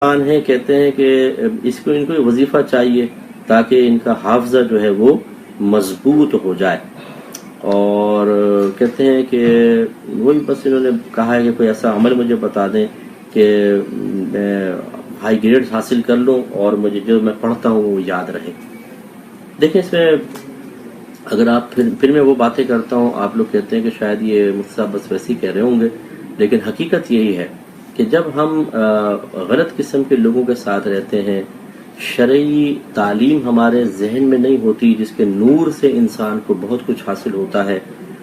ہیں کہتے ہیں کہ ان کو وظیفہ چاہیے تاکہ ان کا حافظہ جو ہے وہ مضبوط ہو جائے، اور کہتے ہیں کہ وہی بس انہوں نے کہا ہے کہ کوئی ایسا عمل مجھے بتا دیں کہ میں ہائی گریڈ حاصل کر لوں اور مجھے جو میں پڑھتا ہوں وہ یاد رہے۔ دیکھیں اس میں اگر آپ پھر میں وہ باتیں کرتا ہوں، آپ لوگ کہتے ہیں کہ شاید یہ مجھ سے بس ویسے ہی کہہ رہے ہوں گے، لیکن حقیقت یہی ہے کہ جب ہم غلط قسم کے لوگوں کے ساتھ رہتے ہیں، شرعی تعلیم ہمارے ذہن میں نہیں ہوتی جس کے نور سے انسان کو بہت کچھ حاصل ہوتا ہے،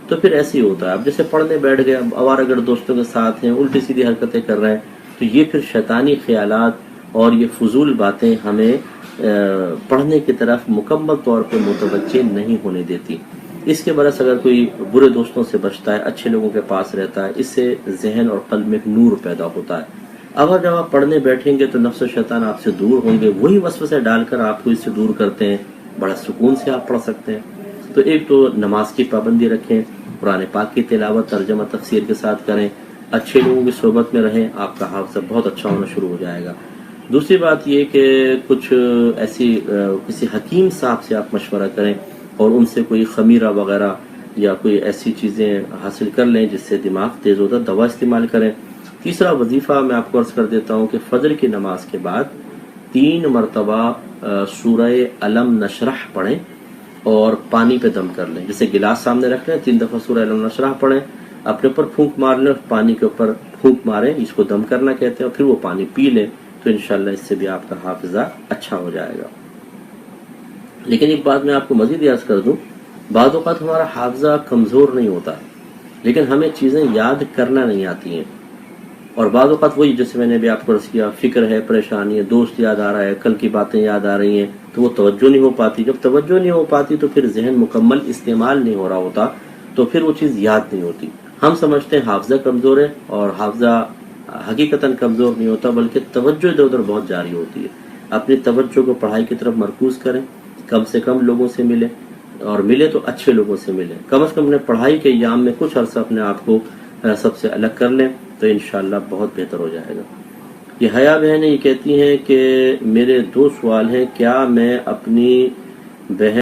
تو پھر ایسے ہی ہوتا ہے۔ اب جیسے پڑھنے بیٹھ گئے، اب آوارہ دوستوں کے ساتھ ہیں، الٹی سیدھی حرکتیں کر رہے ہیں، تو یہ پھر شیطانی خیالات اور یہ فضول باتیں ہمیں پڑھنے کی طرف مکمل طور پہ متوجہ نہیں ہونے دیتی۔ اس کے برعکس اگر کوئی برے دوستوں سے بچتا ہے، اچھے لوگوں کے پاس رہتا ہے، اس سے ذہن اور قلب میں ایک نور پیدا ہوتا ہے۔ اب جب آپ پڑھنے بیٹھیں گے تو نفس و شیطان آپ سے دور ہوں گے، وہی وسوسے ڈال کر آپ کو اس سے دور کرتے ہیں، بڑا سکون سے آپ پڑھ سکتے ہیں۔ تو ایک تو نماز کی پابندی رکھیں، قرآن پاک کی تلاوت ترجمہ تفسیر کے ساتھ کریں، اچھے لوگوں کی صحبت میں رہیں، آپ کا حافظہ بہت اچھا ہونا شروع ہو جائے گا۔ دوسری بات یہ کہ کچھ ایسی کسی حکیم صاحب سے آپ مشورہ کریں اور ان سے کوئی خمیرہ وغیرہ یا کوئی ایسی چیزیں حاصل کر لیں جس سے دماغ تیز ہوتا ہے، دوا استعمال کریں۔ تیسرا وظیفہ میں آپ کو عرض کر دیتا ہوں کہ فجر کی نماز کے بعد 3 مرتبہ سورہ علم نشرح پڑھیں اور پانی پہ دم کر لیں، جیسے گلاس سامنے رکھ لیں، 3 دفعہ سورہ علم نشرح پڑھیں، اپنے اوپر پھونک مار لیں، پانی کے اوپر پھونک ماریں، اس کو دم کرنا کہتے ہیں، اور پھر وہ پانی پی لیں، تو انشاءاللہ اس سے بھی آپ کا حافظہ اچھا ہو جائے گا۔ لیکن ایک بات میں آپ کو مزید عرض کر دوں، بعض اوقات ہمارا حافظہ کمزور نہیں ہوتا، لیکن ہمیں چیزیں یاد کرنا نہیں آتی ہیں، اور بعض اوقات وہی جیسے میں نے بھی آپ کو عرض کیا، فکر ہے، پریشانی ہے، دوست یاد آ رہا ہے، کل کی باتیں یاد آ رہی ہیں، تو وہ توجہ نہیں ہو پاتی۔ جب توجہ نہیں ہو پاتی تو پھر ذہن مکمل استعمال نہیں ہو رہا ہوتا، تو پھر وہ چیز یاد نہیں ہوتی۔ ہم سمجھتے ہیں حافظہ کمزور ہے، اور حافظہ حقیقتاً کمزور نہیں ہوتا، بلکہ توجہ ادھر ادھر بہت جاری ہوتی ہے۔ اپنی توجہ کو پڑھائی کی طرف مرکوز کریں، کم سے کم لوگوں سے ملیں، اور ملے تو اچھے لوگوں سے ملیں، کم از کم اپنے پڑھائی کے ایام میں کچھ عرصہ اپنے آپ کو سب سے الگ کر لیں، تو انشاءاللہ بہت بہتر ہو جائے گا۔ یہ حیا بہنیں یہ کہتی ہیں کہ میرے 2 سوال ہیں، کیا میں اپنی بہن